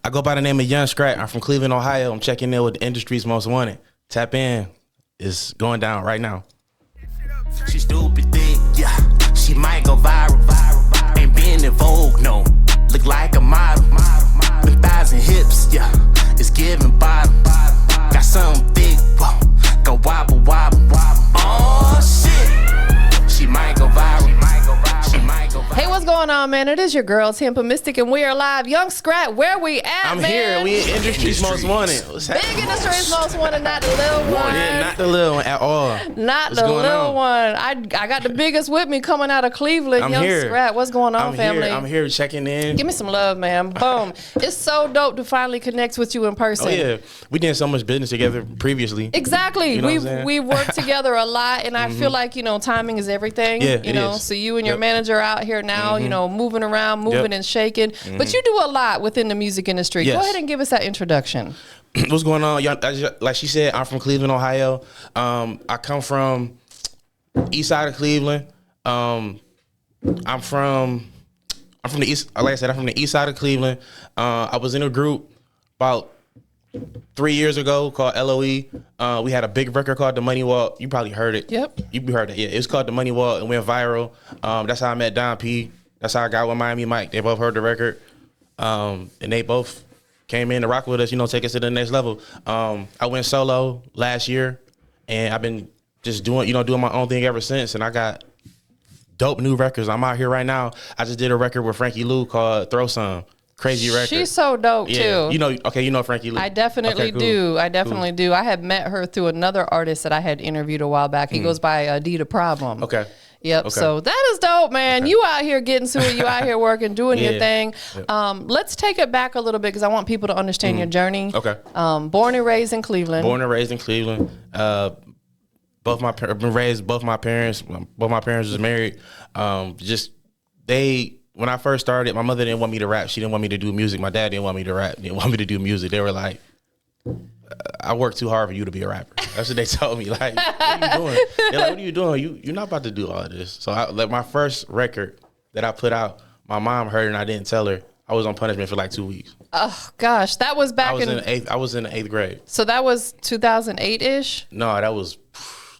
I go by the name of Young Scratt. I'm from Cleveland, Ohio. I'm checking in with the industry's most wanted. Tap in. It's going down right now. She stupid thick, yeah. She might go viral. Ain't been in Vogue, no. Look like a model. With thighs and hips, yeah. It's giving bottom. Got something thick, whoa. Go wobble, wobble. Oh shit. She might go viral. Hey, what's going on, man? It is your girl, TampaMystic, and we are live. Young Scratt, where we at, I'm man? here. We in industry's most wanted. What's Big industry's most wanted, not the little one. Yeah, not the little one at all. Not What's the going little on? one. I got the biggest with me coming out of Cleveland. I'm Young here. Scratt, what's going on, family? I'm here checking in. Give me some love, man. Boom. It's so dope to finally connect with you in person. Oh yeah, we did so much business together previously. Exactly. You know what I'm saying? We've worked together a lot, and I feel like, timing is everything. Yeah, you it know, is. so you and your Yep. manager out here now, moving around, moving and shaking. But you do a lot within the music industry. Yes. Go ahead and give us that introduction. What's going on? Y'all, like she said, I'm from Cleveland, Ohio. I come from east side of Cleveland. I'm from the east. Like I said, I'm from the east side of Cleveland. I was in a group about 3 years ago called LOE. We had a big record called The Money Walk. You probably heard it. Yep. You heard it. Yeah, it was called The Money Walk and went viral. That's how I met Don P. That's how I got with Miami Mike. They both heard the record, and they both came in to rock with us. Take us to the next level. I went solo last year, and I've been just doing my own thing ever since. And I got dope new records. I'm out here right now. I just did a record with Frankie Lou called Throw Some. Crazy record. She's so dope too. You know Frankie Lou. I definitely Okay, cool. do. I definitely do. I had met her through another artist that I had interviewed a while back. He goes by Adida Problem. Okay. Yep. Okay. So that is dope, man. Okay. You out here getting to it. You out here working, doing your Yeah. thing. Yep. Let's take it back a little bit because I want people to understand your journey. Okay. Born and raised in Cleveland. Born and raised in Cleveland. Both my parents was married. When I first started, my mother didn't want me to rap. She didn't want me to do music. My dad didn't want me to rap. Didn't want me to do music. They were like, I work too hard for you to be a rapper. That's what they told me. Like, what are you doing? They're like, what are you doing? You're not about to do all of this. So my first record that I put out, my mom heard it and I didn't tell her. I was on punishment for like 2 weeks. Oh gosh, that was back I was in the eighth grade. So that was 2008-ish? No, that was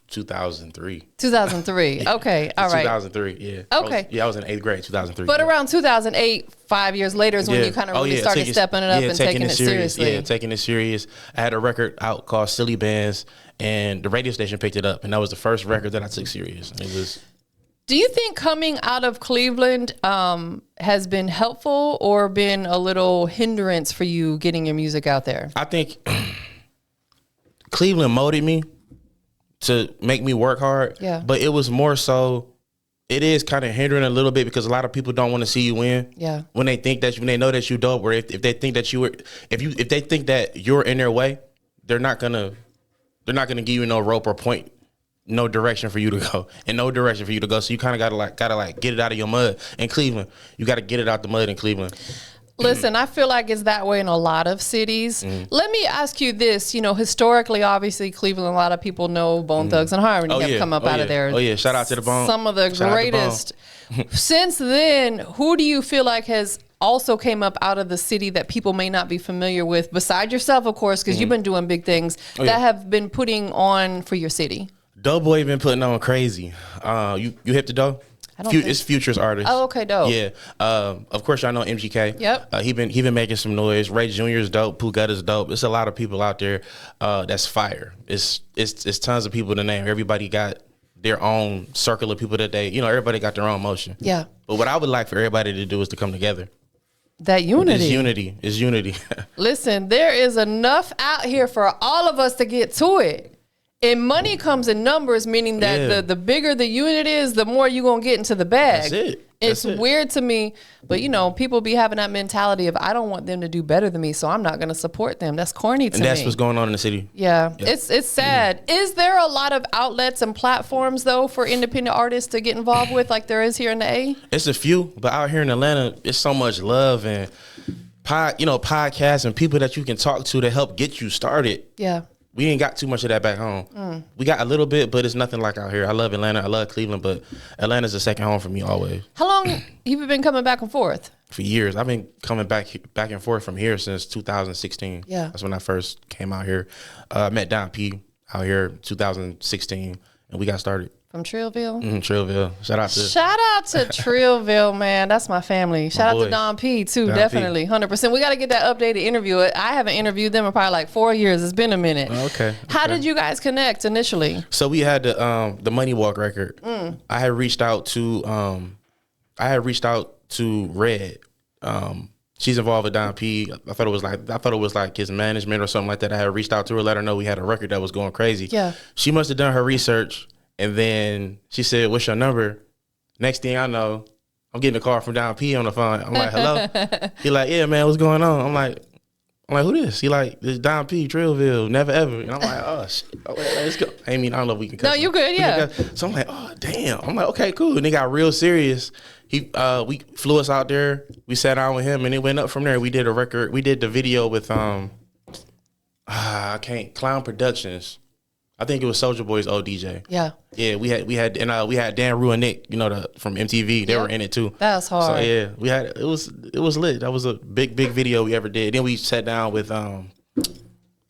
2003. 2003. Okay, all right. 2003, yeah. Okay. I was in eighth grade, 2003. But yeah. around 2008, 5 years later is when Yeah. you kind of Oh, really yeah, started stepping it up and taking it seriously. Yeah, taking it serious. I had a record out called Silly Bands, and the radio station picked it up, and that was the first record that I took serious. And it was. Do you think coming out of Cleveland has been helpful or been a little hindrance for you getting your music out there? I think Cleveland molded me to make me work hard. Yeah. But it was more so, it is kind of hindering a little bit because a lot of people don't want to see you win. Yeah. When they know that you dope, or if they think that if they think that you're in their way, they're not gonna give you no rope or point, no direction for you to go, and no direction for you to go. So you kind of gotta get it out of your mud. In Cleveland, you gotta get it out the mud in Cleveland. Listen, I feel like it's that way in a lot of cities. Let me ask you this. Historically, obviously, Cleveland, a lot of people know Bone Thugs and Harmony have come up out of there. Oh, yeah. Shout out to the Bone. Some of the Shout out to greatest. Since then, who do you feel like has also came up out of the city that people may not be familiar with, besides yourself, of course, because you've been doing big things that have been putting on for your city? Doughboy been putting on crazy. You hip to Dough? It's Future's artist. Oh, okay, dope. Yeah. Of course, y'all know MGK. Yep. He been making some noise. Ray Jr. is dope. Pooh Gutta's dope. It's a lot of people out there that's fire. It's tons of people to name. Everybody got their own circle of people that they, everybody got their own motion. Yeah. But what I would like for everybody to do is to come together. That unity. It's unity. Listen, there is enough out here for all of us to get to it. And money comes in numbers, meaning that the bigger the unit is, the more you're going to get into the bag. That's it. It's weird to me, but people be having that mentality of, I don't want them to do better than me, so I'm not going to support them. That's corny to me. And that's what's going on in the city. Yeah. It's sad. Is there a lot of outlets and platforms, though, for independent artists to get involved with like there is here in the A? It's a few, but out here in Atlanta, it's so much love and podcasts and people that you can talk to help get you started. Yeah. we ain't got too much of that back home. We got a little bit, but it's nothing like out here. I love Atlanta. I love Cleveland, but Atlanta's the second home for me always. How long have you been coming back and forth? For years. I've been coming back and forth from here since 2016. Yeah. That's when I first came out here. Met Don P out here 2016, and we got started. From Trillville? Trillville. Shout out to Trillville, man. That's my family. Shout out to Don P, too. Don Definitely. P. 100%. We got to get that updated interview. I haven't interviewed them in probably like 4 years. It's been a minute. Okay. How did you guys connect initially? So we had the Money Walk record. I had reached out to Red. She's involved with Don P. I thought it was like his management or something like that. I had reached out to her, let her know we had a record that was going crazy. Yeah. She must have done her research, and then she said, "What's your number?" Next thing I know, I'm getting a call from Don P on the phone. I'm like, "Hello." He like, "Yeah, man, what's going on?" I'm like, "Who this?" He like, "This Don P, Trillville, never ever." And I'm like, "Oh shit, let's go." I mean, I don't know if we can cuss. No, you good, yeah. So I'm like, "Oh damn." I'm like, "Okay, cool." And they got real serious. We flew us out there. We sat down with him, and it went up from there. We did a record. We did the video with Clown Productions. I think it was Soulja Boy's old DJ. Yeah. Yeah, we had Dan Rue and Nick, from MTV. They were in it too. That's hard. So yeah, it was lit. That was a big video we ever did. Then we sat down with I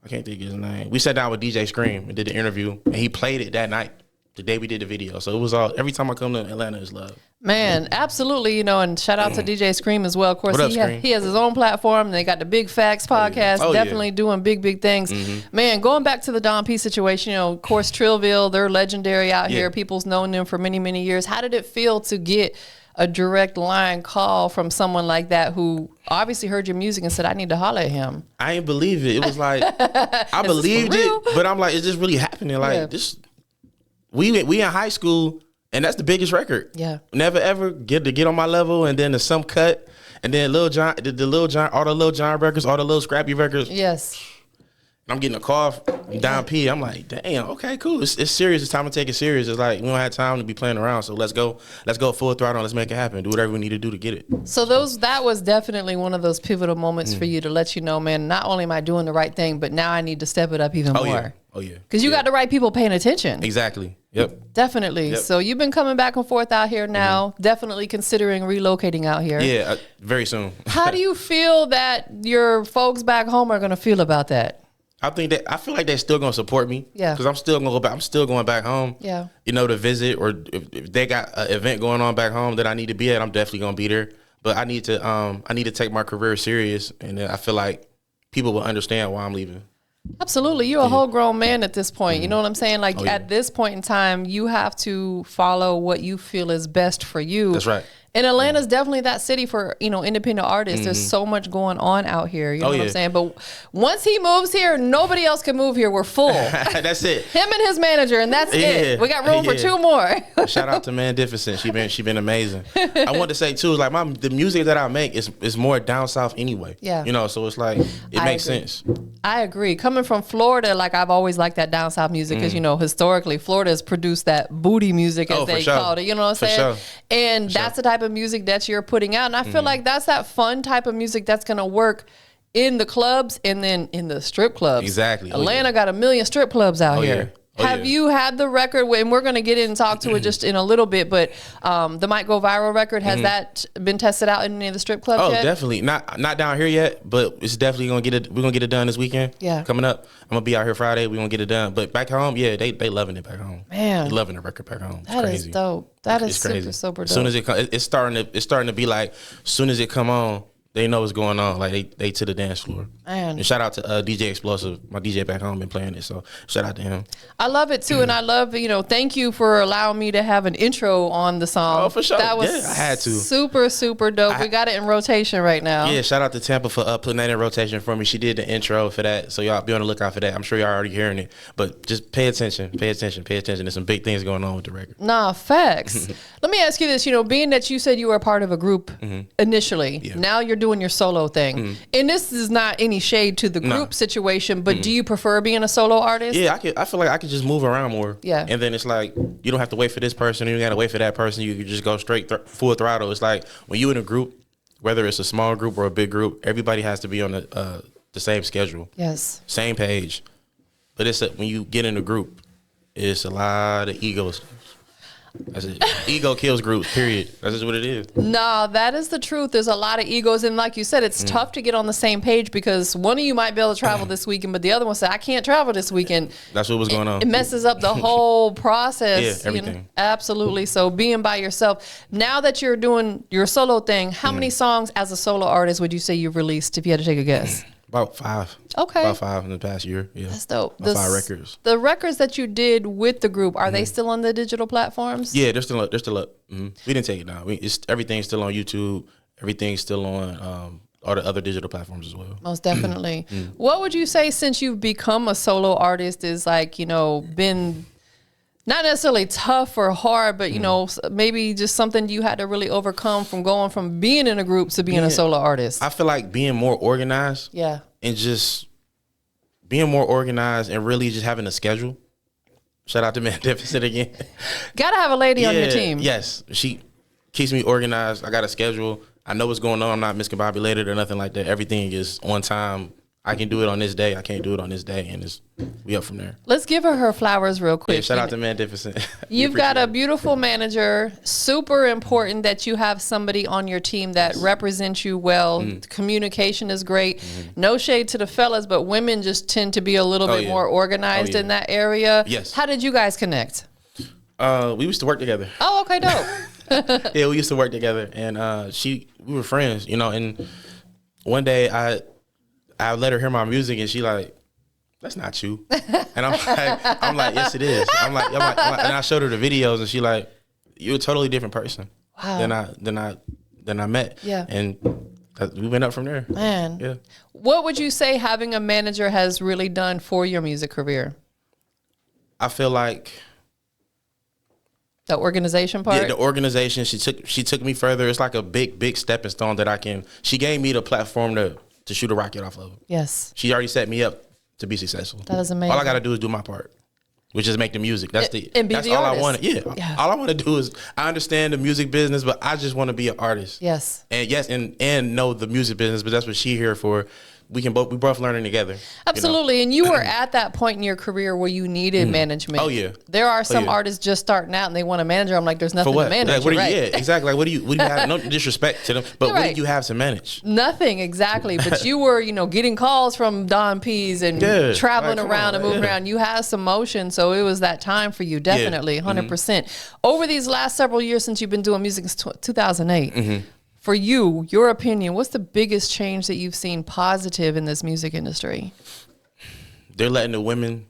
can't think of his name. We sat down with DJ Scream and did the interview, and he played it that night, the day we did the video. So it was all, every time I come to Atlanta, it's love. Man, absolutely, and shout out to DJ Scream as well. Of course, he has his own platform. They got the Big Facts podcast, definitely doing big things. Man, going back to the Don P situation, of course, Trillville, they're legendary out here. People's known them for many years. How did it feel to get a direct line call from someone like that who obviously heard your music and said, "I need to holler at him"? I ain't believe it. It was like, I believed it, but I'm like, is this really happening? Like, this, we in high school, and that's the biggest record. Yeah. Never ever get on my level, and then the Some Cut, and then Lil Jon, all the Lil Jon records, all the Lil Scrappy records. Yes. I'm getting a call from Don P. I'm like, damn, okay, cool. It's serious. It's time to take it serious. It's like, we don't have time to be playing around, so let's go full throttle. Let's make it happen. Do whatever we need to do to get it. So that was definitely one of those pivotal moments for you to let you know, man, not only am I doing the right thing, but now I need to step it up even more. Yeah. Oh, yeah. Because you got the right people paying attention. Exactly. Yep. Definitely. Yep. So you've been coming back and forth out here now, definitely considering relocating out here. Yeah, very soon. How do you feel that your folks back home are going to feel about that? I feel like they're still gonna support me. Yeah. Because I'm still gonna go back. I'm still going back home. Yeah. To visit, or if they got an event going on back home that I need to be at, I'm definitely gonna be there. But I need to take my career serious, and I feel like people will understand why I'm leaving. Absolutely. You're a whole grown man at this point. You know what I'm saying? Like at this point in time, you have to follow what you feel is best for you. That's right. And Atlanta's definitely that city for, independent artists. There's so much going on out here. You know what I'm saying? But once he moves here, nobody else can move here. We're full. That's it. Him and his manager, and that's it. We got room for 2 more. Shout out to Magnificent. She been amazing. I want to say too, is like the music that I make is more down south anyway. Yeah. So it's like it makes sense. I agree. Coming from Florida, like I've always liked that down south music because historically Florida has produced that booty music as they called it. You know what I'm saying? Sure. And that's the type of music that you're putting out, and I feel like that's that fun type of music that's gonna work in the clubs and then in the strip clubs. Exactly. Atlanta got 1 million strip clubs out here. Have you had the record, and we're going to get in and talk to it just in a little bit, but the Might Go Viral record, has that been tested out in any of the strip clubs yet? Oh, definitely. Not down here yet, but it's definitely going to get it. We're going to get it done this weekend. Yeah. Coming up. I'm going to be out here Friday. We're going to get it done. But back home, yeah, they loving it back home. Man. They loving the record back home. That is dope. That is super dope. As soon as it's starting to be like, as soon as it come on, they know what's going on. Like they to the dance floor. Man. And shout out to DJ Explosive, my DJ back home, been playing it. So shout out to him. I love it too, and I love thank you for allowing me to have an intro on the song. Oh, for sure. That was I had to. Super dope. We got it in rotation right now. Yeah, shout out to Tampa for putting that in rotation for me. She did the intro for that, so y'all be on the lookout for that. I'm sure y'all already hearing it, but just pay attention. There's some big things going on with the record. Nah, facts. Let me ask you this. Being that you said you were a part of a group initially, now you're doing your solo thing, and this is not any shade to the group situation, but do you prefer being a solo artist? Yeah, I feel like I could just move around more. Yeah, and then it's like you don't have to wait for this person, you don't got to wait for that person. You can just go straight full throttle. It's like when you in a group, whether it's a small group or a big group, everybody has to be on the same schedule. Yes, same page. But when you get in a group, it's a lot of egos. That's it. Ego kills groups, period. That's just what it is. No, that is the truth. There's a lot of egos. And like you said, it's tough to get on the same page because one of you might be able to travel this weekend, but the other one said, I can't travel this weekend. That's what was going on. It messes up the whole process. Yeah, everything. Absolutely. So being by yourself, now that you're doing your solo thing, how many songs as a solo artist would you say you've released if you had to take a guess? About 5. Okay. About 5 in the past year. Yeah. That's dope. About 5 records. The records that you did with the group, are they still on the digital platforms? Yeah, they're still up. We didn't take it down. Everything's still on YouTube. Everything's still on all the other digital platforms as well. Most definitely. What would you say, since you've become a solo artist, is like, been not necessarily tough or hard, but, maybe just something you had to really overcome from going from being in a group to being a solo artist? I feel like being more organized. Yeah. And just being more organized and really just having a schedule. Shout out to Magnificent again. Gotta have a lady on your team. Yes. She keeps me organized. I got a schedule. I know what's going on. I'm not miscombobulated or nothing like that. Everything is on time. I can do it on this day. I can't do it on this day. And we up from there. Let's give her flowers real quick. Yeah, shout out to Magnificent. You've got a beautiful manager. Super important that you have somebody on your team that represents you well. Communication is great. No shade to the fellas, but women just tend to be a little bit more organized in that area. Yes. How did you guys connect? We used to work together. Oh, okay, dope. Yeah, we used to work together. And we were friends, and one day I let her hear my music, and she like, that's not you. And I'm like, yes, it is. I'm like, and I showed her the videos, and she like, you're a totally different person than I met. Yeah. And we went up from there. Man. Yeah. What would you say having a manager has really done for your music career? I feel like the organization part? Yeah, the organization. She took me further. It's like a big stepping stone that she gave me the platform to shoot a rocket off of. Yes. She already set me up to be successful. That is amazing. All I got to do is do my part, which is make the music. That's all I wanted. Yeah. All I want to do is, I understand the music business, but I just want to be an artist. Yes. And know the music business, but that's what she here for. We both learning together. Absolutely. And you were at that point in your career where you needed management. Oh yeah. There are some artists just starting out and they want a manager. I'm like, there's nothing to manage. Yeah, exactly. Like, what do you have? No disrespect to them, but what do you have to manage? Nothing, exactly. But you were, getting calls from Don P's and traveling around and moving around. You had some motion, so it was that time for you, definitely, 100%. Over these last several years since you've been doing music since 2008, for you, your opinion, what's the biggest change that you've seen positive in this music industry? They're letting the women.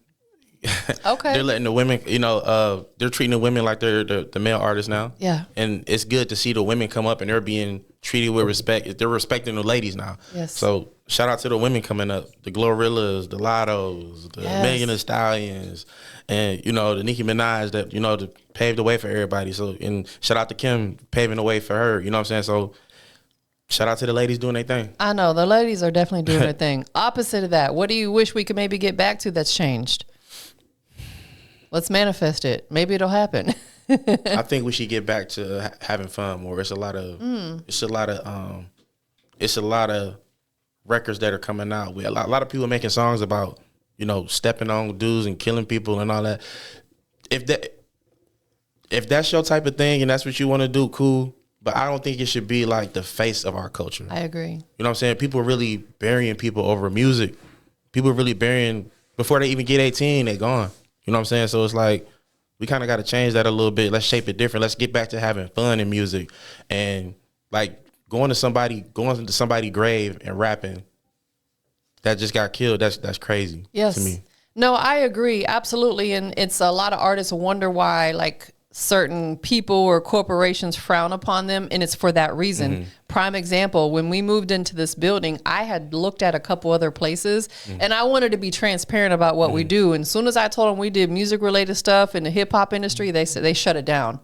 Okay. They're letting the women. They're treating the women like they're the male artists now. Yeah. And it's good to see the women come up and they're being treated with respect. They're respecting the ladies now. Yes. So shout out to the women coming up, the Glorillas, the Lottos, the Megan Thee Stallions, and the Nicki Minaj that paved the way for everybody. So, and shout out to Kim paving the way for her. You know what I'm saying? So shout out to the ladies doing their thing. I know the ladies are definitely doing their thing. Opposite of that, what do you wish we could maybe get back to that's changed? Let's manifest it. Maybe it'll happen. I think we should get back to having fun more. It's a lot of records that are coming out. A lot of people making songs about stepping on dudes and killing people and all that. If that's your type of thing and that's what you want to do, cool. But I don't think it should be like the face of our culture. I agree. You know what I'm saying? People are really burying people over music. People are really burying before they even get 18. They gone. You know what I'm saying? So it's like we kind of got to change that a little bit. Let's shape it different. Let's get back to having fun in music and like going to somebody's grave and rapping that just got killed. That's crazy. Yes. To me. No, I agree. Absolutely. And it's a lot of artists wonder why like certain people or corporations frown upon them, and it's for that reason. Prime example, when we moved into this building, I had looked at a couple other places and I wanted to be transparent about what we do. And as soon as I told them we did music related stuff in the hip hop industry, they said they shut it down.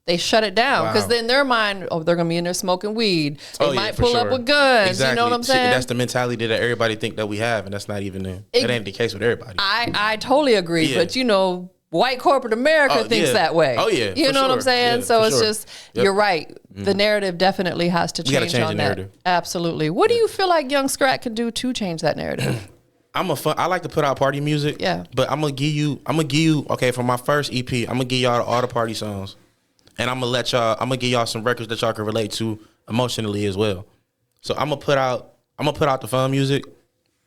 They shut it down because then their mind, they're going to be in there smoking weed. They might pull up with guns. Exactly. You know what I'm saying? That's the mentality that everybody think that we have, and that's not even that ain't the case with everybody. I totally agree, but white corporate America thinks that way. Oh, yeah. You know what I'm saying? Yeah, so it's just, you're right. The narrative definitely has to change change on the that. narrative. Absolutely. What do you feel like young Scratt can do to change that narrative? I like to put out party music. Yeah. But I'm gonna give you okay, for my first EP, I'm gonna give y'all all the party songs. And I'm gonna give y'all some records that y'all can relate to emotionally as well. So I'm gonna put out the fun music,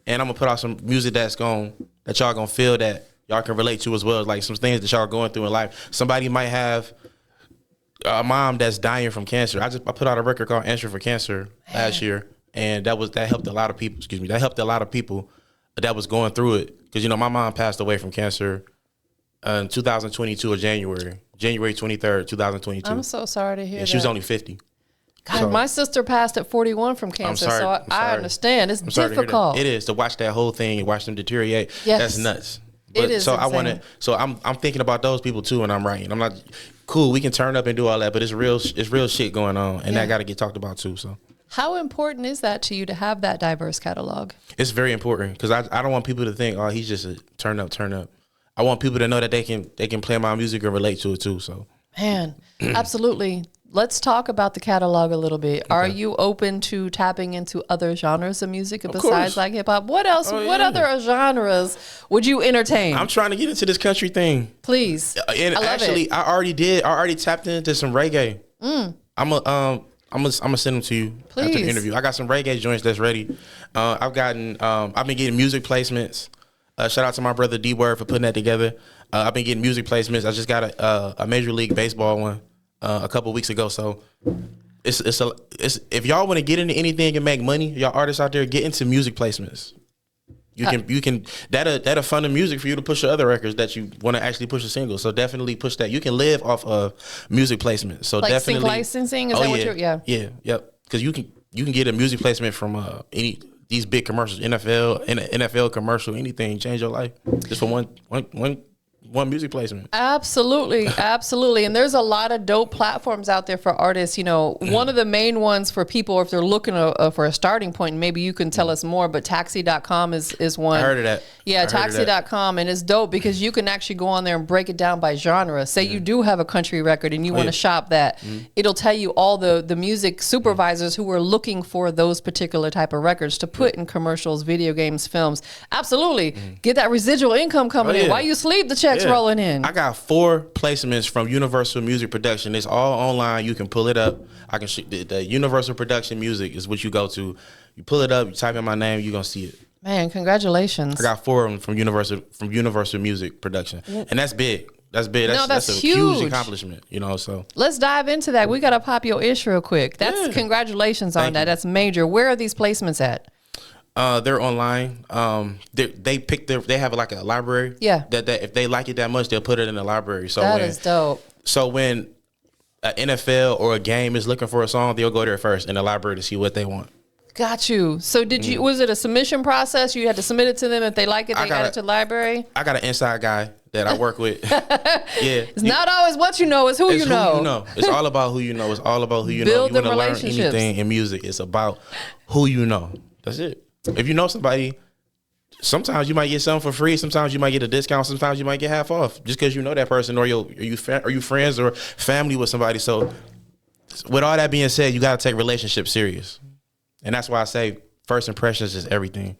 and I'm gonna put out some music that y'all gonna feel that y'all can relate to as well. Like some things that y'all are going through in life. Somebody might have a mom that's dying from cancer. I put out a record called Answer for Cancer last year, and that helped a lot of people. Excuse me, that helped a lot of people that was going through it. Because my mom passed away from cancer in 2022 of January 23rd, 2022. I'm so sorry to hear that. She was only 50. God, So- my sister passed at 41 from cancer, I'm sorry. I understand. It's I'm sorry to hear that. difficult. It is to watch that whole thing, watch them deteriorate. Yes. That's nuts. It is So insane. I'm thinking about those people too, and I'm writing. I'm not cool. We can turn up and do all that, but it's real shit going on, and that got to get talked about too. So How important is that to you to have that diverse catalog? it's very important because I don't want people to think, oh, he's just a turn up. I want people to know that they can play my music and relate to it too. So Man, absolutely. Let's talk about the catalog a little bit. Are you open to tapping into other genres of music besides course. like hip hop? What else? Oh, What yeah. other genres would you entertain? I'm trying to get into this country thing. Please. And I love actually, it. I already did. I already tapped into some reggae. I'm gonna send them to you after Please. the interview. I got some reggae joints that's ready. I've been getting music placements. Shout out to my brother D Word for putting that together. I've been getting music placements. I just got a Major League Baseball one a couple weeks ago. So it's if y'all want to get into anything and make money, y'all artists out there, get into music placements. You can that'll fund the music for you to push your other records that you want to actually push a single. So definitely push that. You can live off of music placement. So Like sync definitely licensing? Is that what you're? Yeah. Yep. Because you can get a music placement from these big commercials, NFL commercial, anything, change your life just for one music placement. Absolutely, absolutely. And there's a lot of dope platforms out there for artists. One of the main ones for people, if they're looking for a starting point, maybe you can tell us more, but taxi.com is one. I heard of that. Yeah, taxi.com. And it's dope because you can actually go on there and break it down by genre. Say you do have a country record and you want to shop that. It'll tell you all the music supervisors who are looking for those particular type of records to put in commercials, video games, films. Absolutely. Get that residual income coming in. yeah. While you sleep, the check's rolling in. I got 4 placements from Universal Music Production. It's all online. You can pull it up. The Universal Production Music is what you go to. You pull it up. You type in my name. You're gonna see it. Man, congratulations. I got 4 of them from Universal Music Production, and that's big. That's big. That's a huge. huge accomplishment. So Let's dive into that. We got to pop your ish real quick. That's congratulations on Thank that. you. That's major. Where are these placements at? they're online. They have like a library. Yeah. That if they like it that much, they'll put it in the library. So That is dope. So when an NFL or a game is looking for a song, they'll go there first in the library to see what they want. Got you. So did you? Was it a submission process? You had to submit it to them. If they like it, they add it to the library. I got an inside guy that I work with. Yeah. It's not always what you know; it's who you know. Who you know. It's all about who you know. It's all about who you Build know. You them want to learn relationships. anything in music, it's about who you know. That's it. If you know somebody, sometimes you might get something for free. Sometimes you might get a discount. Sometimes you might get half off just because you know that person, or are you friends or family with somebody. So, with all that being said, you got to take relationships serious, and that's why I say first impressions is everything.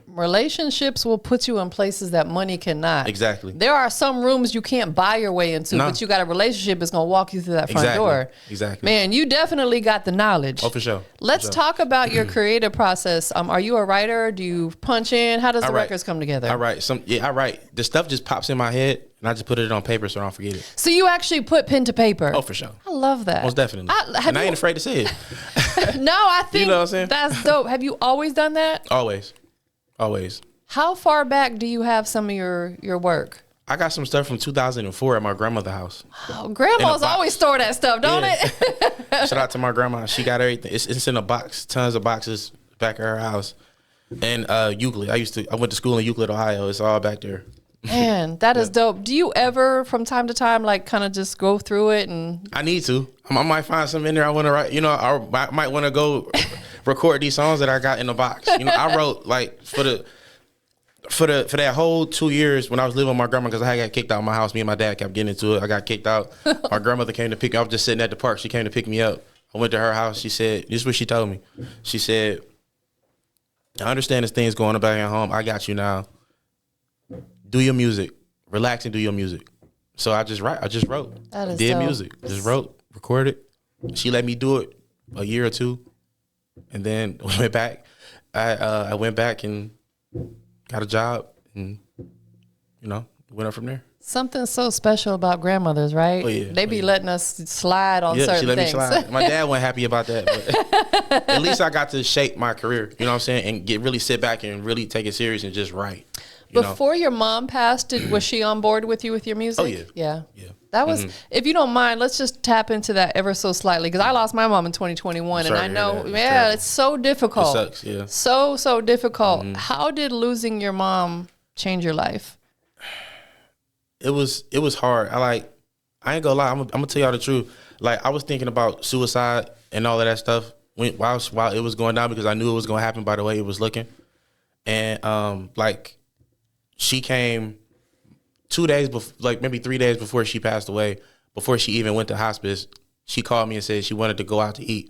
Relationships will put you in places that money cannot. Exactly. There are some rooms you can't buy your way into, No. but you got a relationship that's going to walk you through that front door. Exactly. Man, you definitely got the knowledge. Oh, for sure. Let's talk about your creative process. Are you a writer? Do you punch in? How does the records come together? I write. The stuff just pops in my head, and I just put it on paper so I don't forget it. So you actually put pen to paper. Oh, for sure. I love that. Most definitely. And I ain't afraid to say it. No, I think know what I'm saying? that's dope. Have you always done that? Always. How far back do you have some of your work? I got some stuff from 2004 at my grandmother's house. Oh, grandmas box. always store that stuff, don't Yeah. it? Shout out to my grandma. She got everything. It's in a box. Tons of boxes back at her house. And Euclid. I went to school in Euclid, Ohio. It's all back there. Man, that is dope. Do you ever, from time to time, like kind of just go through it and? I need to. I might find something in there I want to write. I might want to go record these songs that I got in the box. I wrote like for that whole 2 years when I was living with my grandma, because I got kicked out of my house. Me and my dad kept getting into it. I got kicked out. My grandmother came to pick me up. I was just sitting at the park. She came to pick me up. I went to her house. She said, this is what she told me. She said, I understand this thing's going on back at home. I got you now. Do your music. Relax and do your music. So I just wrote. That is did dope. music. Just wrote, recorded. She let me do it a year or two. And then went back. I went back and got a job and, went up from there. Something so special about grandmothers, right? Oh, yeah. They be letting us slide on certain she let things. me slide. My dad wasn't happy about that, but at least I got to shape my career, you know what I'm saying, and really sit back and really take it serious and just write. Before your mom passed, was she on board with you with your music? Oh, yeah. Yeah. That was, if you don't mind, let's just tap into that ever so slightly, because I lost my mom in 2021, and I know, it's so difficult. It sucks, yeah. So difficult. How did losing your mom change your life? It was hard. I ain't gonna lie. I'm gonna tell y'all the truth. Like, I was thinking about suicide and all of that stuff while it was going down, because I knew it was gonna happen by the way it was looking. And she came 2 days before, like maybe 3 days before she passed away. Before she even went to hospice, she called me and said she wanted to go out to eat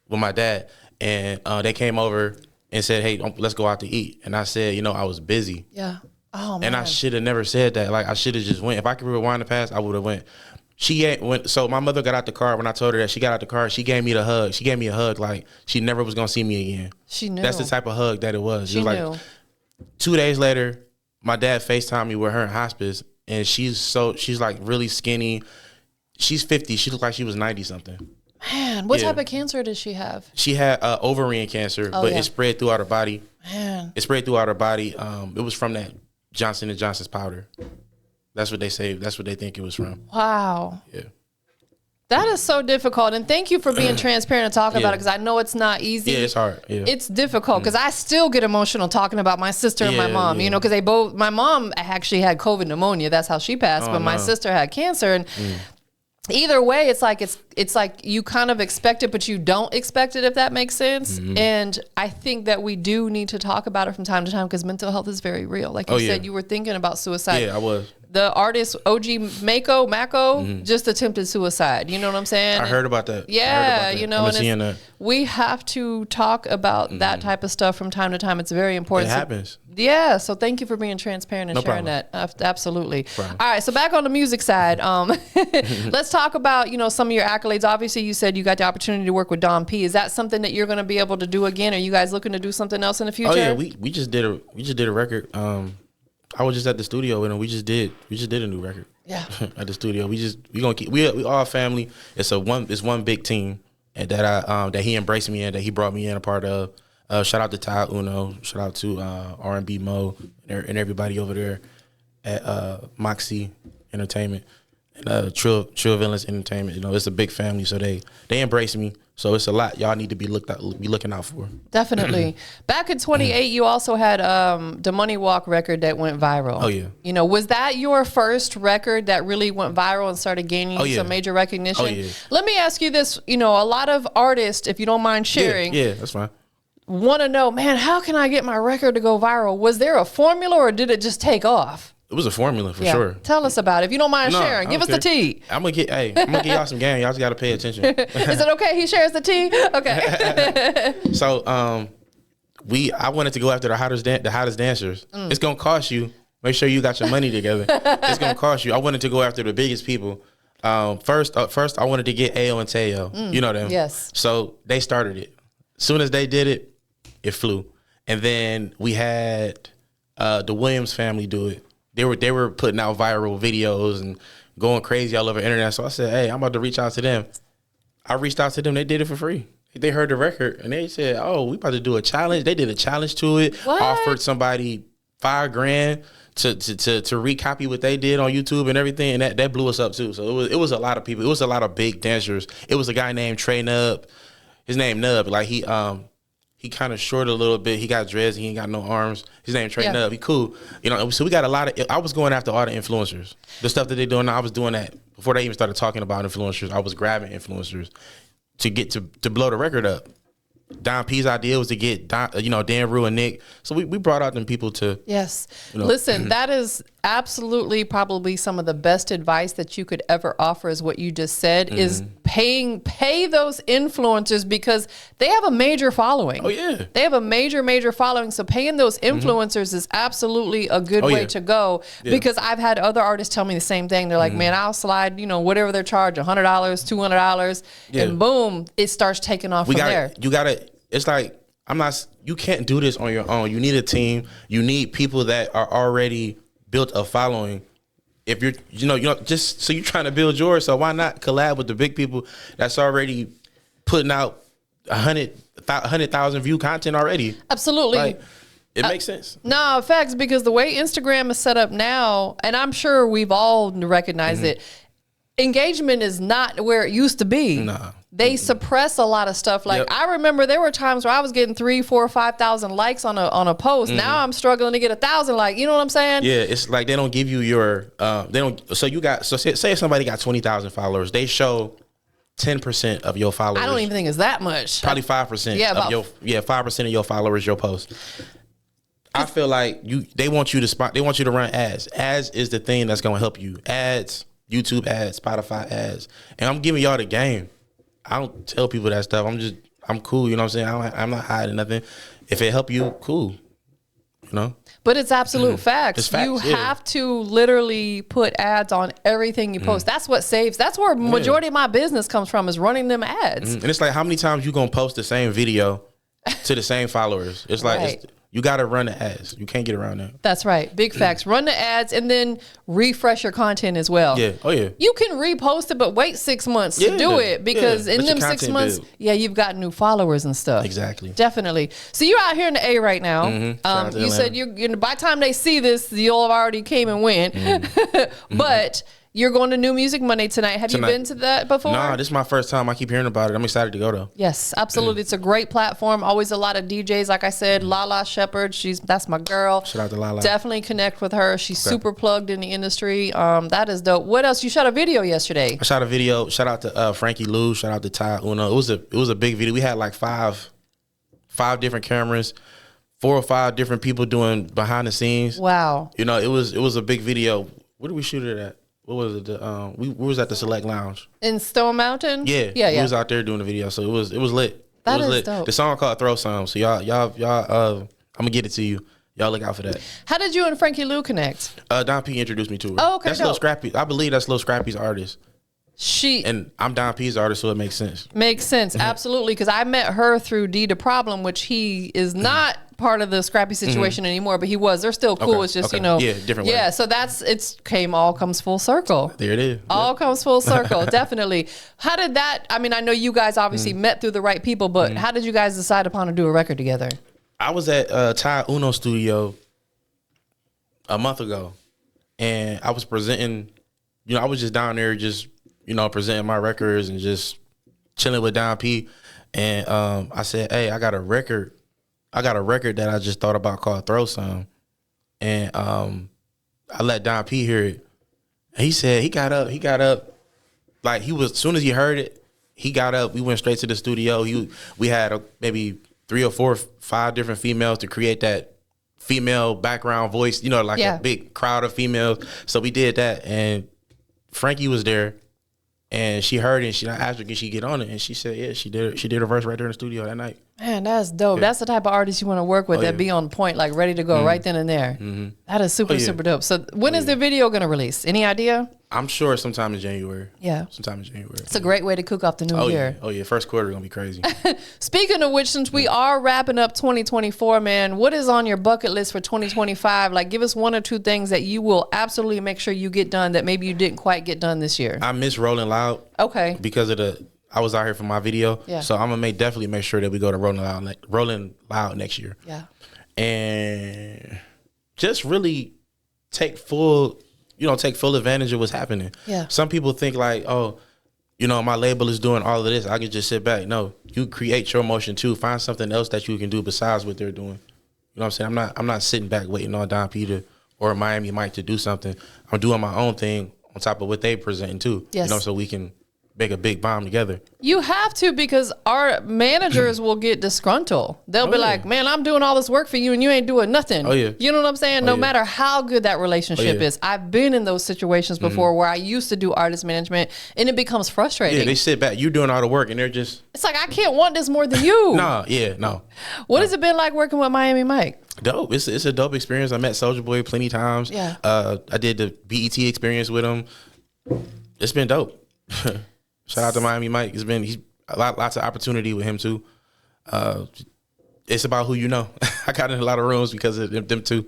with my dad. And they came over and said, "Hey, let's go out to eat." And I said, I was busy. Yeah. Oh, man. And I should have never said that. Like, I should have just went. If I could rewind the past, I would have went. So my mother got out the car. When I told her that, she got out the car. She gave me the hug. She gave me a hug like she never was gonna see me again. She knew. That's the type of hug that it was. She it was knew. Like 2 days later, my dad FaceTimed me with her in hospice, and she's like really skinny. She's 50. She looked like she was 90 something. Man, what type of cancer did she have? She had ovarian cancer, but it spread throughout her body. Man, it spread throughout her body. It was from that Johnson & Johnson's powder. That's what they say. That's what they think it was from. Wow. Yeah. That is so difficult. And thank you for being transparent and talking about it, because I know it's not easy. Yeah, it's hard. Yeah. It's difficult, because I still get emotional talking about my sister and my mom, because they both, my mom actually had COVID pneumonia. That's how she passed. But my sister had cancer. And either way, it's like you kind of expect it, but you don't expect it, if that makes sense. And I think that we do need to talk about it from time to time, because mental health is very real. Like you said, you were thinking about suicide. Yeah, I was. The artist OG Mako just attempted suicide. You know what I'm saying? I heard about that. Yeah, that. We have to talk about that type of stuff from time to time. It's very important. It happens. Yeah, so thank you for being transparent and sharing that. Absolutely. All right, so back on the music side, let's talk about some of your accolades. Obviously, you said you got the opportunity to work with Don P. Is that something that you're going to be able to do again? Are you guys looking to do something else in the future? Oh yeah, we just did a record. I was just at the studio and we just did a new record. Yeah. At the studio, we all family. It's one big team, and that he embraced me in, that he brought me in a part of. Shout out to Ty Uno. Shout out to R&B Mo and everybody over there at Moxie Entertainment and Trill Villains Entertainment. It's a big family, so they embrace me. So it's a lot y'all need to be looking out for. Definitely. Back in 2008, you also had the Money Walk record that went viral. Oh yeah. Was that your first record that really went viral and started gaining some major recognition? Oh yeah. Let me ask you this. A lot of artists, if you don't mind sharing, yeah, that's fine, want to know, man, how can I get my record to go viral? Was there a formula, or did it just take off? It was a formula for sure. Tell us about it. If you don't mind sharing, give us the tea. I'm gonna give y'all some game. Y'all just gotta pay attention. Is it okay he shares the tea? Okay. So I wanted to go after the hottest dancers. It's gonna cost you. Make sure you got your money together. It's gonna cost you. I wanted to go after the biggest people. First I wanted to get Ayo and Teo. You know them. Yes. So they started it. As soon as they did it, it flew. And then we had the Williams family do it. They were putting out viral videos and going crazy all over the internet. So I said, hey, I'm about to reach out to them. I reached out to them. They did it for free. They heard the record and they said, oh, we about to do a challenge. They did a challenge to it. What? Offered somebody $5,000 to recopy what they did on YouTube and everything. And that blew us up too. So it was a lot of people. It was a lot of big dancers. It was a guy named Trey Nub. His name Nub. Like he kind of short a little bit. He got dreads. He ain't got no arms. His name Trey Nub. He cool. So we got a lot of. I was going after all the influencers. The stuff that they doing now, I was doing that before they even started talking about influencers. I was grabbing influencers to get to blow the record up. Don P's idea was to get Dan Rue and Nick. So we brought out them people to. Yes. You know. Listen, that is absolutely probably some of the best advice that you could ever offer is what you just said is pay those influencers because they have a major following. Oh, yeah. They have a major following. So paying those influencers is absolutely a good way to go because I've had other artists tell me the same thing. They're like, man, I'll slide, whatever they're charging, $100, $200, and boom, it starts taking off from there. You gotta, it's like, you can't do this on your own. You need a team. You need people that are already built a following. If you're, just so you're trying to build yours, so why not collab with the big people that's already putting out 100,000 view content already? Absolutely. Like, it makes sense. No, facts, because the way Instagram is set up now, and I'm sure we've all recognized it, engagement is not where it used to be. Nah. They suppress a lot of stuff. Like I remember there were times where I was getting 3,000, 4,000, 5,000 likes on a post. Now I'm struggling to get 1,000 likes. You know what I'm saying? Yeah, it's like they don't give you your say somebody got 20,000 followers, they show 10% of your followers. I don't even think it's that much. Probably 5%. Yeah, of 5% of your followers your post. I feel like they want you to run ads. Ads is the thing that's gonna help you. Ads, YouTube ads, Spotify ads, and I'm giving y'all the game. I don't tell people that stuff. I'm cool. You know what I'm saying? I'm not hiding nothing. If it help you, cool. But it's absolute facts. It's facts. You have to literally put ads on everything you post. That's what saves. That's where majority of my business comes from is running them ads. And it's like, how many times you gonna post the same video to the same followers? It's like, you got to run the ads. You can't get around that. That's right. Big facts. Run the ads and then refresh your content as well. Yeah. Oh, yeah. You can repost it, but wait 6 months to do it because in them 6 months, you've got new followers and stuff. Exactly. Definitely. So you're out here in the A right now. You said by the time they see this, you'll have already came and went. But you're going to New Music Monday tonight. Have you been to that before? No, this is my first time. I keep hearing about it. I'm excited to go though. Yes, absolutely. It's a great platform. Always a lot of DJs. Like I said, Lala Shepherd. That's my girl. Shout out to Lala. Definitely connect with her. She's super plugged in the industry. That is dope. What else? You shot a video yesterday. I shot a video. Shout out to Frankie Lou. Shout out to Ty Uno. It was a big video. We had like five different cameras, 4 or 5 different people doing behind the scenes. Wow. It was a big video. Where did we shoot it at? What was it? We was at the Select Lounge in Stone Mountain. Yeah. We was out there doing the video, so it was lit. That was is lit. dope. The song called "Throw Some." So y'all, I'm gonna get it to you. Y'all look out for that. How did you and Frankie Lou connect? Don P introduced me to her. Oh, okay. That's Lil Scrappy. I believe that's Lil Scrappy's artist. And I'm Don P's artist, so it makes sense. Makes sense, absolutely. Because I met her through D the Problem, which he is not part of the Scrappy situation anymore, but he was. They're still cool. It's just different way. Yeah, so all comes full circle. There it is. All comes full circle, definitely. How did that? I mean, I know you guys obviously met through the right people, but how did you guys decide upon to do a record together? I was at Ty Uno studio a month ago, and I was presenting. I was just down there, just presenting my records and just chilling with Don P. And I said, "Hey, I got a record that I just thought about called Throw Some." And I let Don P hear it. He said he got up. Like as soon as he heard it, he got up. We went straight to the studio. We had maybe 3 or 4 or 5 different females to create that female background voice, a big crowd of females. So we did that, and Frankie was there. And she heard it, and I asked her, can she get on it? And she said, yeah, she did. She did her verse right there in the studio that night. Man, that's dope. Yeah. That's the type of artist you want to work with that be on point, like ready to go right then and there. That is super dope. So when is the video going to release? Any idea? I'm sure sometime in January. Yeah. Sometime in January. It's a great way to cook off the new year. Oh, yeah. First quarter going to be crazy. Speaking of which, since we are wrapping up 2024, man, what is on your bucket list for 2025? Like, give us 1 or 2 things that you will absolutely make sure you get done that maybe you didn't quite get done this year. I miss Rolling Loud. Okay. Because I was out here for my video. Yeah. So I'm going to definitely make sure that we go to Rolling Loud next year. Yeah. And just really take full advantage of what's happening. Yeah. Some people think like, oh, my label is doing all of this, I can just sit back. No, you create your motion too. Find something else that you can do besides what they're doing. You know what I'm saying? I'm not sitting back waiting on Don Peter or Miami Mike to do something. I'm doing my own thing on top of what they presenting too. Yes. So we can make a big bomb together. You have to, because our managers will get disgruntled. They'll be like, man, I'm doing all this work for you and you ain't doing nothing. Oh, yeah. You know what I'm saying? No matter how good that relationship is. I've been in those situations before where I used to do artist management and it becomes frustrating. Yeah, they sit back. You doing all the work and they're just... It's like, I can't want this more than you. No. What has it been like working with Miami Mike? Dope. It's a dope experience. I met Soulja Boy plenty times. Yeah. I did the BET experience with him. It's been dope. Shout out to Miami Mike. He's lots of opportunity with him too. It's about who you know. I got in a lot of rooms because of them too.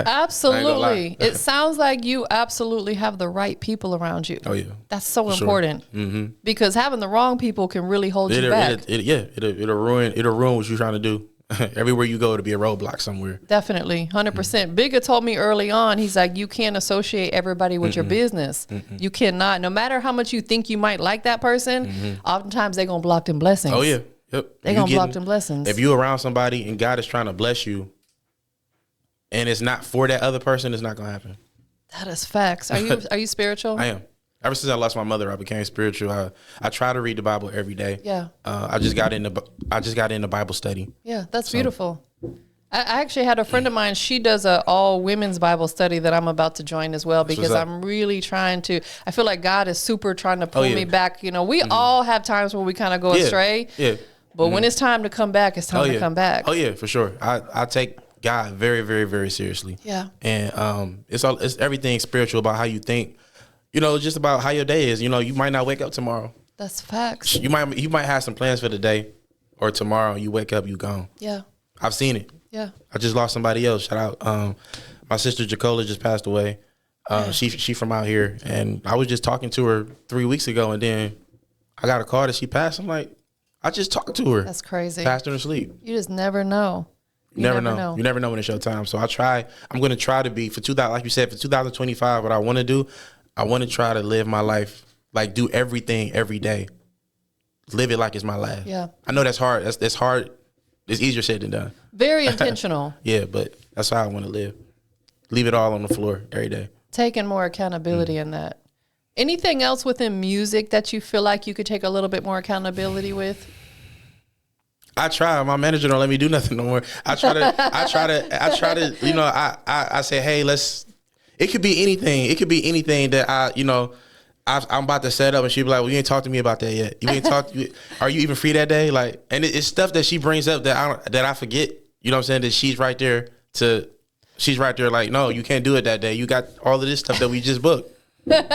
Absolutely. It sounds like you absolutely have the right people around you. Oh yeah. That's so important. Sure. Because having the wrong people can really hold you back. It'll ruin what you're trying to do. Everywhere you go to be a roadblock somewhere. Definitely, 100%. Bigga told me early on, he's like, you can't associate everybody with your business. You cannot. No matter how much you think you might like that person, oftentimes they're going to block them blessings. Oh, yeah. Yep. They're going to block them blessings. If you're around somebody and God is trying to bless you and it's not for that other person, it's not going to happen. That is facts. Are you spiritual? I am. Ever since I lost my mother, I became spiritual. I try to read the Bible every day. Yeah. I just got into Bible study. Yeah, that's beautiful. I actually had a friend of mine. She does a all women's Bible study that I'm about to join as well, because I'm really trying to. I feel like God is super trying to pull me back. You know, we all have times where we kind of go astray. Yeah. But when it's time to come back, it's time to come back. Oh yeah, for sure. I take God very, very, very seriously. Yeah. And it's everything spiritual about how you think. You know, just about how your day is. You know, you might not wake up tomorrow. That's facts. You might have some plans for the day, or tomorrow you wake up, you gone. Yeah. I've seen it. Yeah. I just lost somebody else. Shout out. My sister Jacola just passed away. She from out here, and I was just talking to her 3 weeks ago, and then I got a call that she passed. I'm like, I just talked to her. That's crazy. Passed her to sleep. You just never know. You never know. You never know when it's your time. So I'm going to try to be for 2025. What I want to do. I want to try to live my life, like do everything every day. Live it like it's my last. Yeah. I know that's hard. That's hard. It's easier said than done. Very intentional. Yeah, but that's how I want to live. Leave it all on the floor every day. Taking more accountability in that. Anything else within music that you feel like you could take a little bit more accountability with? I try. My manager don't let me do nothing no more. I try to, you know, I say, hey, it could be anything. It could be anything that I'm about to set up, and she'd be like, well, you ain't talked to me about that yet. You ain't talked. Are you even free that day? Like, and it's stuff that she brings up that I forget. You know what I'm saying? That she's right there like, no, you can't do it that day. You got all of this stuff that we just booked. But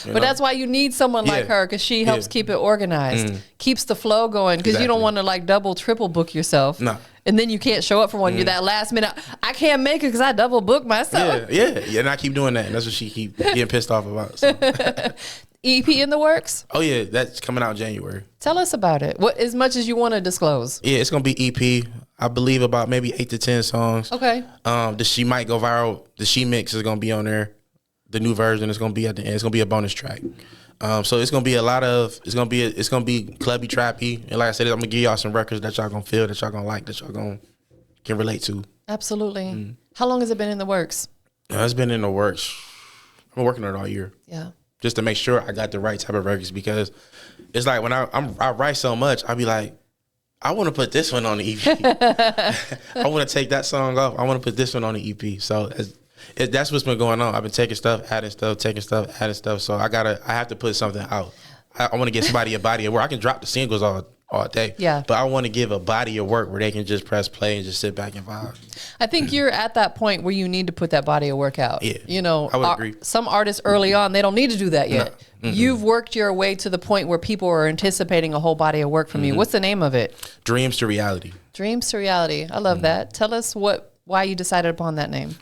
that's why you need someone like her, because she helps keep it organized, keeps the flow going, because you don't want to like double, triple book yourself. No. And then you can't show up for one. You're that last minute, I can't make it because I double booked myself. Yeah. And I keep doing that. And that's what she keep getting pissed off about. So. EP in the works? Oh, yeah. That's coming out in January. Tell us about it. What, as much as you want to disclose. Yeah, it's going to be EP. I believe about maybe 8 to 10 songs. Okay. The She Might Go Viral. The She Mix is going to be on there. The new version is going to be at the end. It's going to be a bonus track. So it's going to be it's going to be clubby, trappy. And like I said, I'm going to give y'all some records that y'all going to feel, that y'all going to like, that y'all can relate to. Absolutely. How long has it been in the works? It's been in the works. I've been working on it all year. Yeah. Just to make sure I got the right type of records, because it's like when I write so much, I be like, I want to put this one on the EP. I want to take that song off. I want to put this one on the EP. So that's what's been going on. I've been taking stuff, adding stuff, taking stuff, adding stuff. So I have to put something out. I want to give somebody a body of work. I can drop the singles all day. Yeah. But I want to give a body of work where they can just press play and just sit back and vibe. I think you're at that point where you need to put that body of work out. Yeah. You know, I would agree. Some artists early on, they don't need to do that yet. No. You've worked your way to the point where people are anticipating a whole body of work from you. What's the name of it? Dreams to Reality. Dreams to Reality. I love that. Tell us why you decided upon that name.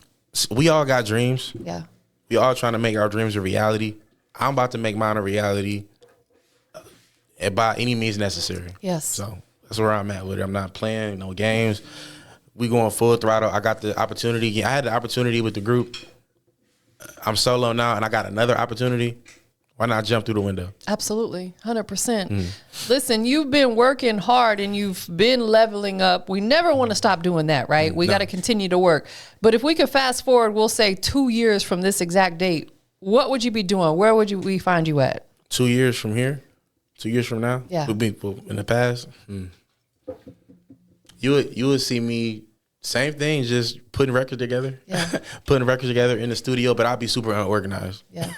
We all got dreams. Yeah. We all trying to make our dreams a reality. I'm about to make mine a reality by any means necessary. Yes. So that's where I'm at with it. I'm not playing no games. We going full throttle. I got the opportunity. I had the opportunity with the group. I'm solo now, and I got another opportunity. Why not jump through the window? Absolutely, 100%. Listen, you've been working hard and you've been leveling up. We never want to stop doing that, right? We got to continue to work. But if we could fast forward, we'll say 2 years from this exact date, what would you be doing? Where would we find you at? 2 years from here? 2 years from now, Yeah. we'll be in the past. You would see me same thing, just putting records together, putting records together in the studio. But I'll be super unorganized. Yeah.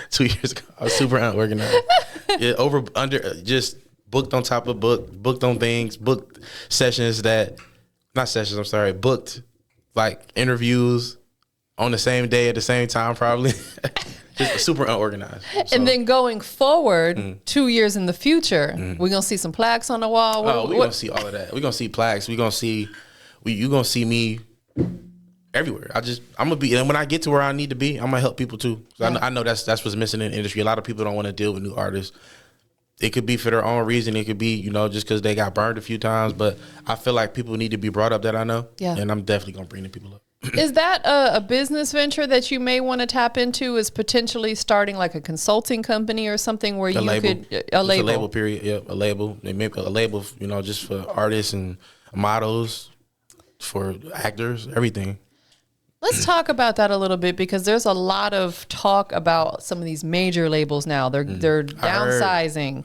2 years ago, I was super unorganized. Just booked on top of booked on things, booked sessions booked like interviews on the same day at the same time, probably. Just super unorganized. So. And then going forward, 2 years in the future, we're gonna see some plaques on the wall. We're gonna see all of that. We're gonna see plaques. You're gonna see me everywhere. I'm gonna be, and when I get to where I need to be, I'm gonna help people too. So I know that's what's missing in the industry. A lot of people don't want to deal with new artists. It could be for their own reason. It could be, just because they got burned a few times. But I feel like people need to be brought up that I know. Yeah. And I'm definitely gonna bring the people up. Is that a business venture that you may want to tap into? Is potentially starting like a consulting company or something where could a label period? Yeah, a label. They make a label, just for artists and models, for actors, everything. Let's talk about that a little bit, because there's a lot of talk about some of these major labels now. They're downsizing,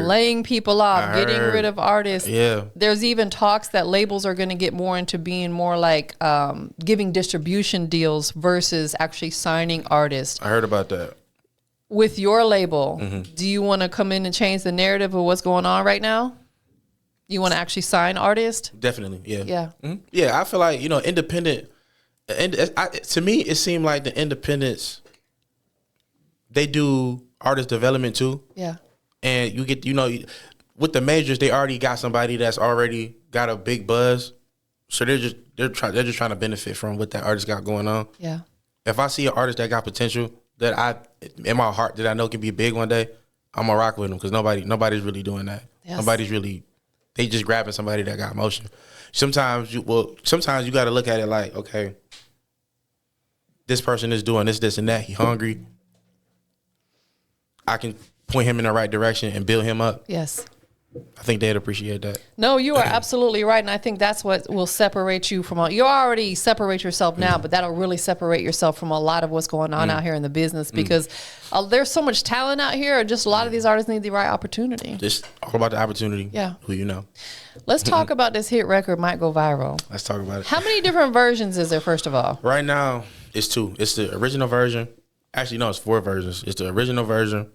laying people off, getting rid of artists. Yeah. There's even talks that labels are going to get more into being more like giving distribution deals versus actually signing artists. I heard about that. With your label, do you want to come in and change the narrative of what's going on right now? You want to actually sign artists? Definitely, yeah. Yeah. Mm-hmm. Yeah, I feel like, independent. And to me, it seemed like the independents, they do artist development too. Yeah. And you get, with the majors, they already got somebody that's already got a big buzz, so they're just trying to benefit from what that artist got going on. Yeah. If I see an artist that got potential that in my heart that I know can be big one day, I'm gonna rock with them, because nobody's really doing that. Yes. They just grabbing somebody that got motion. Sometimes you got to look at it like, okay, this person is doing this, and that. He hungry. I can point him in the right direction and build him up. Yes. I think they'd appreciate that. No, you are absolutely right. And I think that's what will separate you from all. You already separate yourself now, but that'll really separate yourself from a lot of what's going on out here in the business, because there's so much talent out here. Just a lot of these artists need the right opportunity. Just all about the opportunity. Yeah. Who you know. Let's talk about this hit record, Might Go Viral. Let's talk about it. How many different versions is there, first of all? Right now, it's 2. It's the original version. Actually, no, it's 4 versions. It's the original version.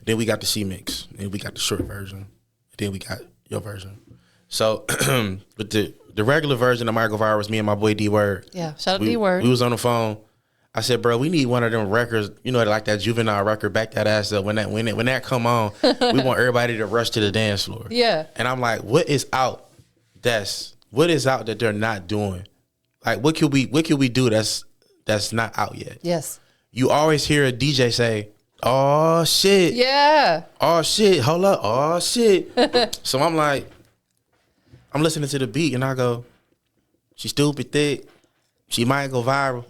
Then we got the C-Mix. Then we got the short version. Then we got your version. So, with the regular version of Might Go Viral was me and my boy D-Word. Yeah, shout out D-Word. We was on the phone. I said, bro, we need one of them records, like that juvenile record, back that ass up. When that come on, we want everybody to rush to the dance floor. Yeah. And I'm like, what is out that they're not doing? Like, what could we do that's not out yet? Yes. You always hear a DJ say, oh shit. Yeah. Oh shit. Hold up. Oh shit. So I'm like, I'm listening to the beat and I go, she stupid thick. She might go viral.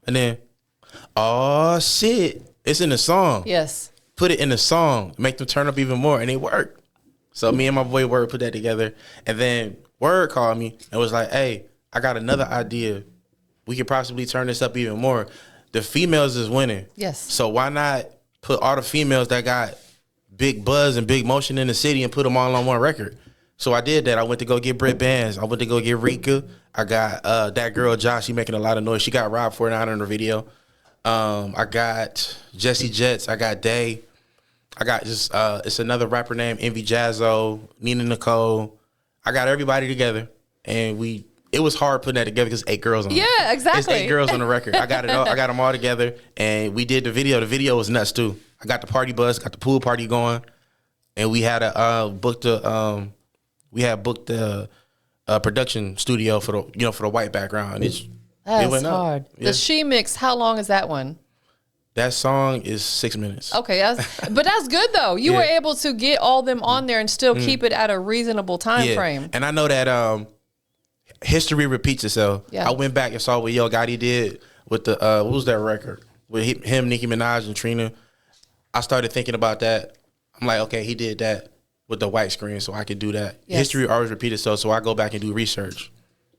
And then, oh shit. It's in the song. Yes. Put it in the song. Make them turn up even more. And it worked. So me and my boy Word put that together. And then Word called me and was like, hey, I got another idea. We could possibly turn this up even more. The females is winning. Yes. So why not put all the females that got big buzz and big motion in the city and put them all on one record? So I did that. I went to go get Britt Bands. I went to go get Rika. I got that girl Josh. She making a lot of noise. She got robbed for it out in the video. I got Jesse Jets. I got Day. I got just it's another rapper named Envy Jazzo, Nina Nicole. I got everybody together, and it was hard putting that together because 8 girls on it. Yeah, exactly. It's 8 girls on the record. I got it all. I got them all together, and we did the video. The video was nuts too. I got the party bus, got the pool party going, and we had booked the production studio for the white background. It went hard. Yeah. The She Mix, how long is that one? That song is 6 minutes. Okay, but that's good though. You were able to get all them on there and still keep it at a reasonable time frame. And I know that history repeats itself. Yeah. I went back and saw what Yo Gotti did with the what was that record with him, Nicki Minaj, and Trina. I started thinking about that. I'm like, okay, he did that with the white screen, so I could do that. Yes. History always repeats itself, so I go back and do research.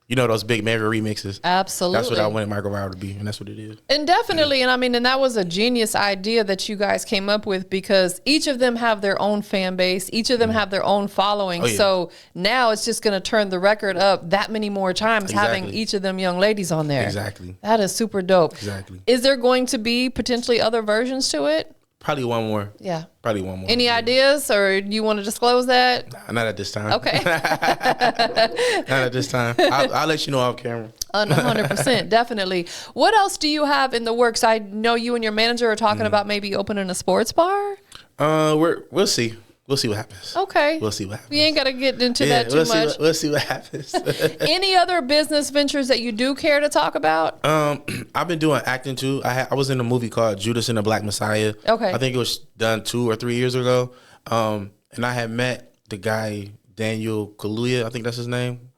you know, those big mega remixes. Absolutely. That's what I wanted microviral to be, and that's what it is. And definitely, and I mean, and that was a genius idea that you guys came up with, because each of them have their own fan base. Each of them have their own following. Oh, yeah. So now it's just going to turn the record up that many more times, having each of them young ladies on there. Exactly. That is super dope. Exactly. Is there going to be potentially other versions to it? Probably one more. Yeah. Probably one more. Any ideas, or do you want to disclose that? Not at this time. Okay. Not at this time. I'll let you know off camera. 100%, definitely. What else do you have in the works? I know you and your manager are talking about maybe opening a sports bar. We'll see. We'll see what happens. Okay. We'll see what happens. We ain't got to get into that too much. We'll see what happens. Any other business ventures that you do care to talk about? I've been doing acting too. I was in a movie called Judas and the Black Messiah. Okay. I think it was done 2 or 3 years ago. And I had met the guy, Daniel Kaluuya, I think that's his name.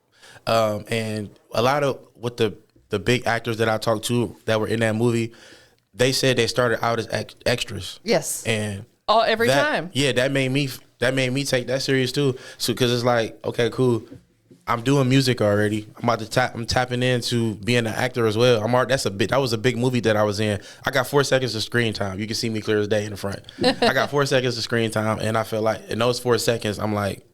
And a lot of what the big actors that I talked to that were in that movie, they said they started out as extras. Yes. And every time. Yeah, that made me take that serious too. So because it's like, okay, cool. I'm doing music already. I'm tapping into being an actor as well. That was a big movie that I was in. I got 4 seconds of screen time. You can see me clear as day in the front. I got 4 seconds of screen time, and I feel like in those 4 seconds, I'm like,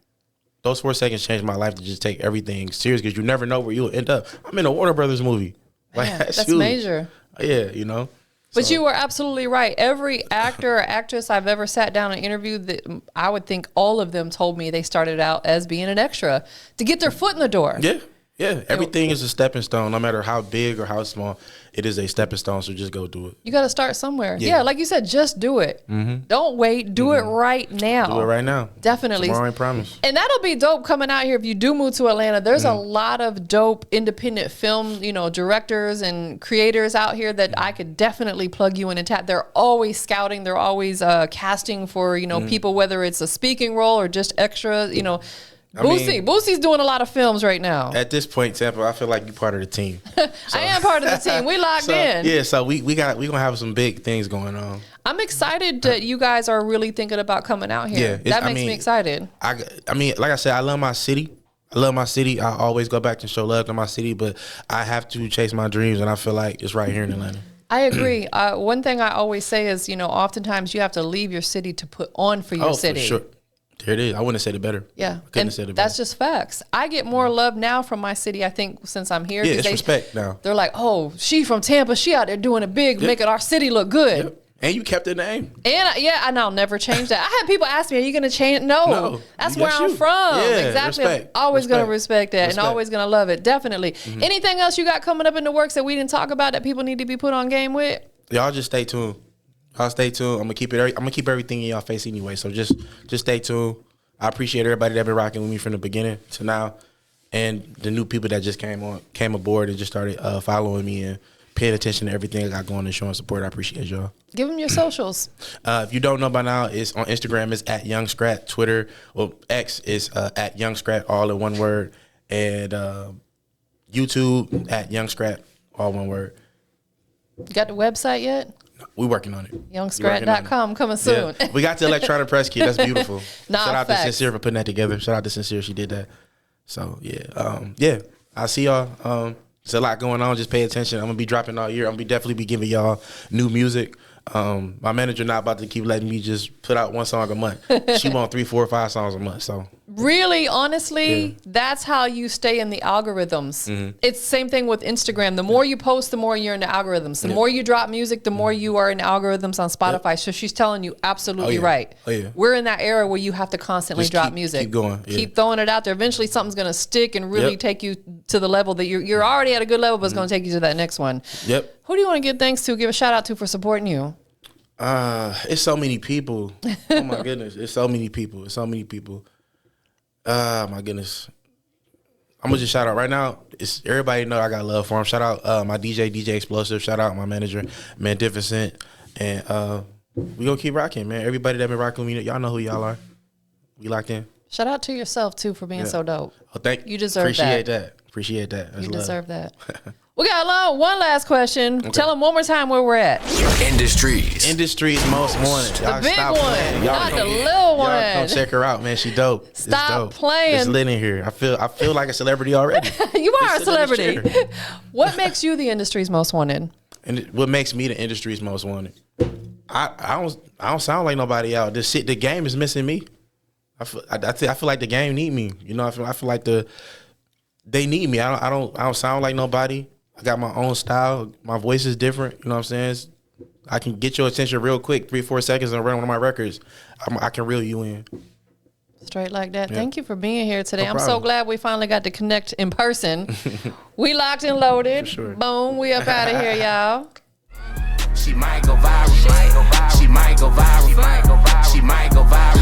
those 4 seconds changed my life to just take everything serious, because you never know where you'll end up. I'm in a Warner Brothers movie. Like, Man, that's huge. major. Yeah, you know. But you were absolutely right. Every actor or actress I've ever sat down and interviewed, I would think all of them told me they started out as being an extra to get their foot in the door. Yeah. Yeah, everything is a stepping stone. No matter how big or how small, it is a stepping stone. So just go do it. You got to start somewhere. Yeah. Yeah, like you said, just do it. Don't wait. Do it right now. Do it right now. Definitely. Tomorrow ain't promise. And that'll be dope coming out here if you do move to Atlanta. There's a lot of dope independent film, directors and creators out here that I could definitely plug you in and tap. They're always scouting. They're always casting for, people, whether it's a speaking role or just extra, Boosie's doing a lot of films right now. At this point, Tampa, I feel like you're part of the team. I am part of the team. We locked in. Yeah, so we gonna have some big things going on. I'm excited that you guys are really thinking about coming out here. Yeah, that makes me excited. I mean, like I said, I love my city. I always go back and show love to my city, but I have to chase my dreams, and I feel like it's right here in Atlanta. I agree. One thing I always say is, oftentimes you have to leave your city to put on for your city. For sure. There it is. I wouldn't have said it better. Yeah. I couldn't have said it better. That's just facts. I get more love now from my city, I think, since I'm here. Yeah, it's respect now. They're like, oh, she from Tampa. She out there doing it big, making our city look good. Yep. And you kept the name. And I'll never change that. I had people ask me, are you going to change it? No. That's where I'm from. Yeah, exactly. respect. I'm always going to respect that Respect. and always going to love it. Definitely. Anything else you got coming up in the works that we didn't talk about that people need to be put on game with? Y'all just stay tuned. I'll stay tuned. I'm gonna keep everything in y'all face anyway. So just stay tuned. I appreciate everybody that been rocking with me from the beginning to now, and the new people that just came aboard and just started following me and paying attention to everything I got going and showing support. I appreciate y'all. Give them your socials. If you don't know by now, it's on Instagram. It's at Young Scratt. Twitter, X is at Young Scratt, all in one word, and YouTube at Young Scratt, all one word. You got the website yet? We working on it. Youngscratt.com coming soon. Yeah. We got the electronic press kit. That's beautiful. Shout out to Sincere for putting that together. Shout out to Sincere. She did that. So, yeah. I'll see y'all. There's a lot going on. Just pay attention. I'm going to be dropping all year. I'm going to definitely be giving y'all new music. My manager not about to keep letting me just put out one song a month. She want 3, 4, 5 songs a month. So really, honestly, that's how you stay in the algorithms. It's the same thing with Instagram. The more you post, the more you're in the algorithms. The more you drop music, the more you are in the algorithms on Spotify. So she's telling you absolutely right. We're in that era where you have to constantly drop music. Keep going. Keep throwing it out there. Eventually something's going to stick and really take you to the level that you're already at a good level, but it's going to take you to that next one. Who do you want to give thanks to, give a shout out to for supporting you? It's so many people. Oh my goodness. It's so many people. My goodness. I'm gonna just shout out right now. It's everybody know I got love for him. Shout out my DJ Explosive. Shout out my manager, Magnificent. And we gonna keep rocking, man. Everybody that been rocking with me, y'all know who y'all are. We locked in. Shout out to yourself too for being so dope. Oh, thank you. You deserve that. Appreciate that. That's you deserve that. We got one last question. Okay. Tell them one more time where we're at. Industry's most wanted. The big one, not the little one. Y'all come check her out, man. She dope. Stop dope. playing. It's lit in here. I feel like a celebrity already. You are a celebrity. What makes you the industry's most wanted? And what makes me the industry's most wanted? I don't sound like nobody out. The game is missing me. I feel like the game need me. You know, I feel like they need me. I don't sound like nobody. I got my own style. My voice is different. You know what I'm saying? I can get your attention real quick, 3-4 seconds, and run one of my records. I can reel you in. Straight like that. Yeah. Thank you for being here today. No I'm so glad we finally got to connect in person. We locked and loaded. Sure. Boom. We up out of here, y'all. She might go viral. She might go viral. She might go viral. She might go viral.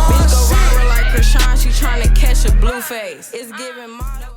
Bitch go viral like Krishan. She tryna catch a blue face. It's giving model.